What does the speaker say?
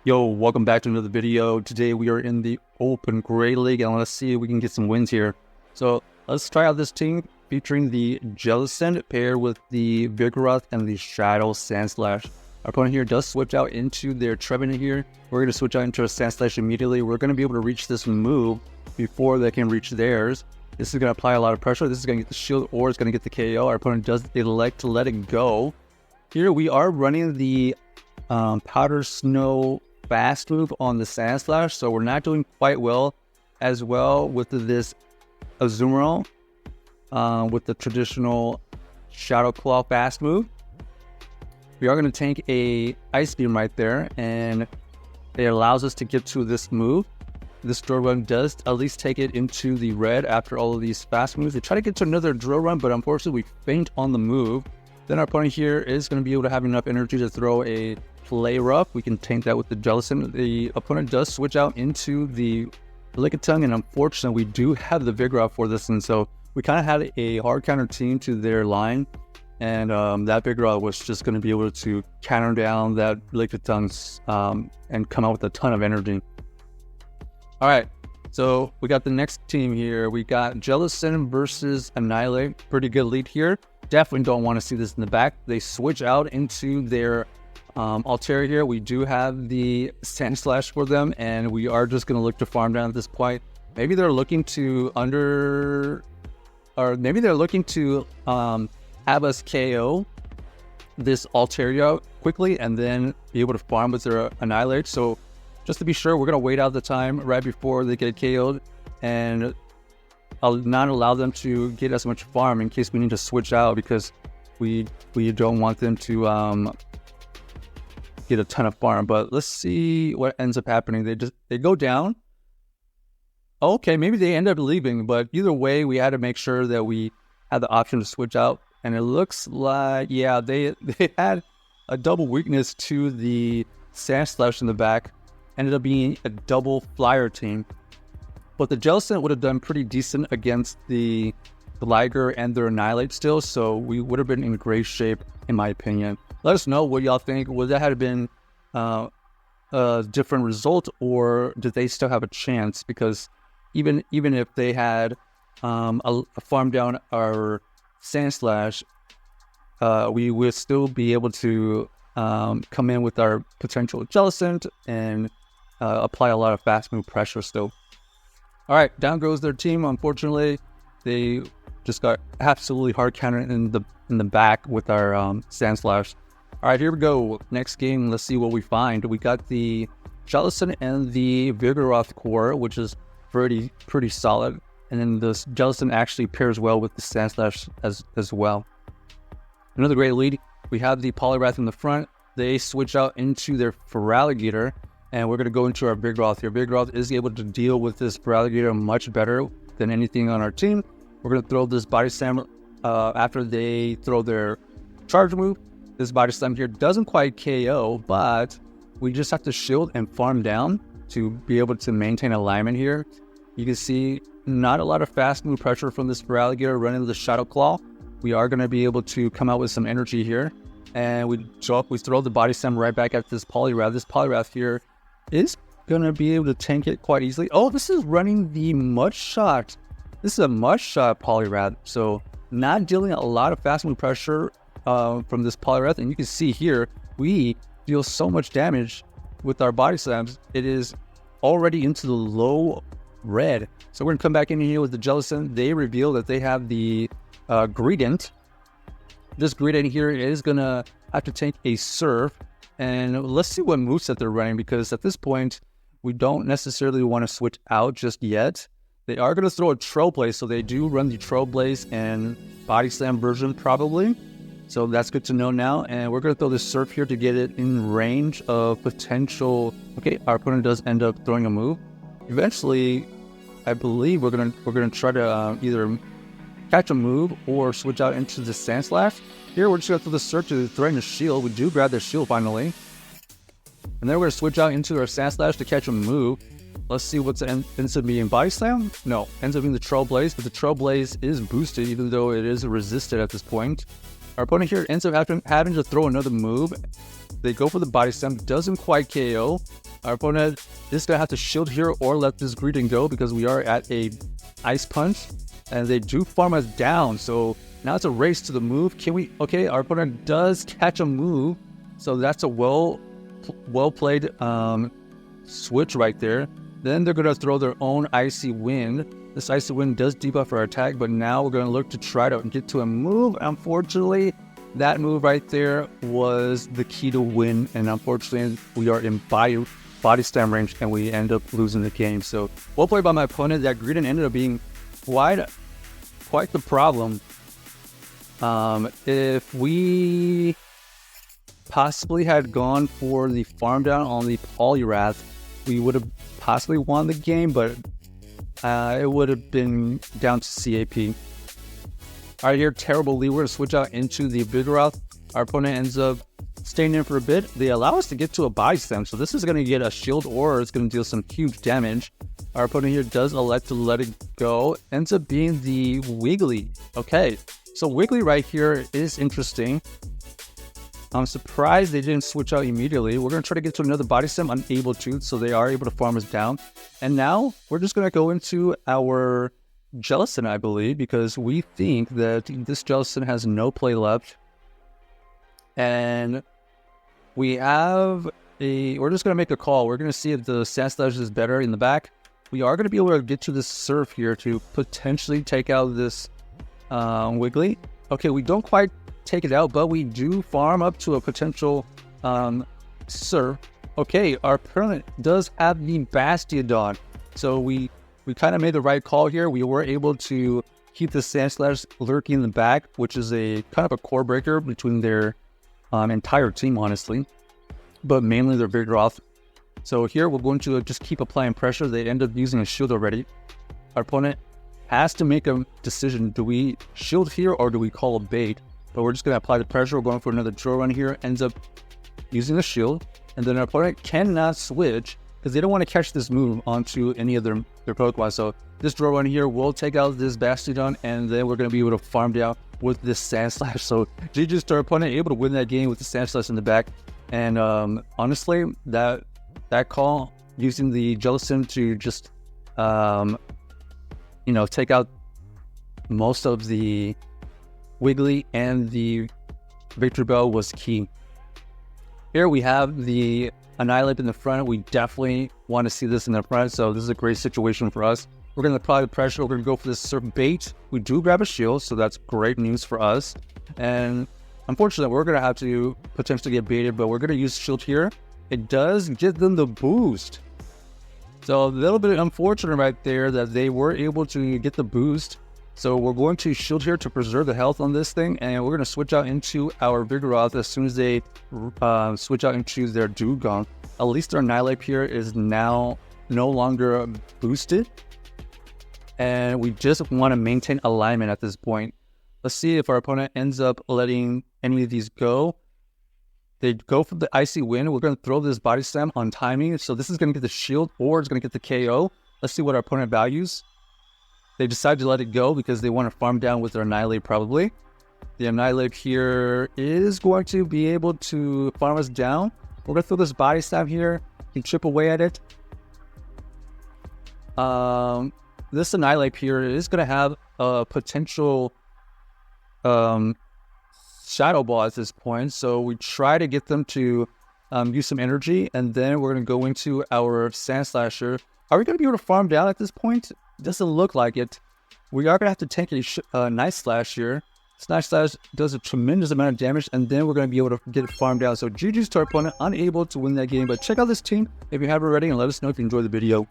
Yo, welcome back to another video. Today we are in the Open Great League and let's see if we can get some wins here. So let's try out this team featuring the Jellicent paired with the Vigoroth and the Shadow Sandslash. Our opponent here does switch out into their Trevenant here. We're going to switch out into a Sandslash immediately. We're going to be able to reach this move before they can reach theirs. This is going to apply a lot of pressure. This is going to get the shield or it's going to get the KO. Our opponent does elect to let it go. Here we are running the Powder Snow fast move on the Sandslash, so we're not doing quite well with this Azumarill with the traditional Shadow Claw fast move. We are going to tank a Ice Beam right there, and it allows us to get to this move. This drill run does at least take it into the red after all of these fast moves. They try to get to another drill run, but unfortunately we faint on the move. Then our opponent here is going to be able to have enough energy to throw a Play Rough. We can tank that with the Jellicent. The opponent does switch out into the Lickitung, and unfortunately we do have the Vigoroth for this, and so we kind of had a hard counter team to their line, and that Vigoroth was just going to be able to counter down that Lickitung and come out with a ton of energy. Alright, so we got the next team here. We got Jellicent versus Annihilate. Pretty good lead here. Definitely don't want to see this in the back. They switch out into their Altaria here. We do have the Sandslash for them, and we are just going to look to farm down at this point. Maybe they're looking to have us KO this Altaria quickly and then be able to farm with their Annihilate. So just to be sure, we're going to wait out the time right before they get KO'd and I'll not allow them to get as much farm in case we need to switch out, because we don't want them to get a ton of farm. But let's see what ends up happening. They go down. Okay, maybe they end up leaving, but either way, we had to make sure that we had the option to switch out. And it looks like, yeah, they had a double weakness to the Sandslash in the back. Ended up being a double flyer team. But the Jellicent would have done pretty decent against the Liger and their Annihilate still, so we would have been in great shape, in my opinion. Let us know what y'all think. Would that have been a different result, or did they still have a chance? Because even if they had a farm down our Sandslash, we would still be able to come in with our potential Jellicent and apply a lot of fast move pressure still. All right, down goes their team. Unfortunately, they just got absolutely hard countered in the back with our Sandslash. All right, here we go. Next game, let's see what we find. We got the Jellicent and the Vigoroth core, which is pretty solid. And then the Jellicent actually pairs well with the Sandslash as well. Another great lead. We have the Poliwrath in the front. They switch out into their Feraligatr, and we're going to go into our Vigoroth here. Vigoroth is able to deal with this Feraligatr much better than anything on our team. We're going to throw this Body Slam after they throw their charge move. This Body Slam here doesn't quite KO, but we just have to shield and farm down to be able to maintain alignment here. You can see not a lot of fast move pressure from this Feraligatr running the Shadow Claw. We are going to be able to come out with some energy here. And we throw the Body Slam right back at this Poliwrath. This Poliwrath here is going to be able to tank it quite easily. Oh, this is running the Mud Shot. This is a Mud Shot Poliwrath. So not dealing a lot of fast move pressure from this Poliwrath. And you can see here, we deal so much damage with our Body Slams. It is already into the low red. So we're going to come back in here with the Jellicent. They reveal that they have the Greedent. This Greedent here is going to have to take a Surf. And let's see what moveset they're running, because at this point, we don't necessarily want to switch out just yet. They are going to throw a Trailblaze, so they do run the Trailblaze and Body Slam version probably. So that's good to know now. And we're going to throw this Surf here to get it in range of potential. Okay, our opponent does end up throwing a move. Eventually, I believe we're gonna try to either catch a move or switch out into the Sandslash. Here we're just going to throw the Surf to threaten the shield. We do grab their shield finally. And then we're going to switch out into our Sandslash to catch a move. Let's see what's ends up being Body Slam. No, ends up being the Trailblaze, but the Trailblaze is boosted even though it is resisted at this point. Our opponent here ends up having to throw another move. They go for the body slam, doesn't quite KO. Our opponent is going to have to shield here or let this Greedent go because we are at a Ice Punch. And they do farm us down, so now it's a race to the move. Can we... Okay, our opponent does catch a move, so that's a well played switch right there. Then they're going to throw their own Icy Wind. This Icy Wind does debuff our attack, but now we're going to look to try to get to a move. Unfortunately, that move right there was the key to win, and unfortunately, we are in body slam range, and we end up losing the game. So, well played by my opponent. That Greedent ended up being quite the problem. If we possibly had gone for the farm down on the Poliwrath, we would have possibly won the game, but it would have been down to CAP. Alright, here, terrible lead. We're going to switch out into the Vigoroth. Our opponent ends up staying in for a bit. They allow us to get to a body slam, so this is going to get a shield or it's going to deal some huge damage. Our opponent here does elect to let it go. Ends up being the Wiggly. Okay, so Wiggly right here is interesting. I'm surprised they didn't switch out immediately. We're going to try to get to another body slam, unable to, so they are able to farm us down. And now we're just going to go into our Jellicent, I believe, because we think that this Jellicent has no play left. And we have we're just going to make a call. We're going to see if the Sandslash is better in the back. We are going to be able to get to this Surf here to potentially take out this Wiggly. Okay, we don't quite take it out, but we do farm up to a potential Surf. Okay, our opponent does have the Bastiodon, so we kind of made the right call here. We were able to keep the Sandslash lurking in the back, which is a kind of a core breaker between their entire team, honestly, but mainly their Vigoroth. So here we're going to just keep applying pressure. They end up using a shield already. Our opponent has to make a decision. Do we shield here or do we call a bait? But we're just going to apply the pressure. We're going for another drill run here. Ends up using the shield. And then our opponent cannot switch because they don't want to catch this move onto any of their Pokemon. So this drill run here will take out this Bastiodon, and then we're going to be able to farm down with this Sandslash. So GG's to our opponent, able to win that game with the Sandslash in the back. And honestly, that call using the Jellicent to just take out most of the Wiggly and the Victory Bell was key. Here we have the Annihilate in the front. We definitely want to see this in the front, so this is a great situation for us. We're going to apply the pressure. We're going to go for this Surf bait. We do grab a shield, so that's great news for us. And unfortunately, we're going to have to potentially get baited, but we're going to use shield here. It does give them the boost. So a little bit unfortunate right there that they were able to get the boost. So we're going to shield here to preserve the health on this thing, and we're going to switch out into our Vigoroth as soon as they switch out into their Dugong. At least our Annihilate here is now no longer boosted, and we just want to maintain alignment at this point. Let's see if our opponent ends up letting any of these go. They go for the Icy Wind. We're going to throw this Body Slam on timing, so this is going to get the shield or it's going to get the KO. Let's see what our opponent values. They decide to let it go because they want to farm down with their Annihilate probably. The Annihilate here is going to be able to farm us down. We're going to throw this Body Slam here. You can chip away at it. This Annihilate here is going to have a potential Shadow Ball at this point. So we try to get them to use some energy. And then we're going to go into our Sandslasher. Are we going to be able to farm down at this point? Doesn't look like it. We are going to have to tank a Night Slash here. Night Slash does a tremendous amount of damage, and then we're going to be able to get it farmed down. So GG's to our opponent, unable to win that game. But check out this team if you haven't already, and let us know if you enjoyed the video.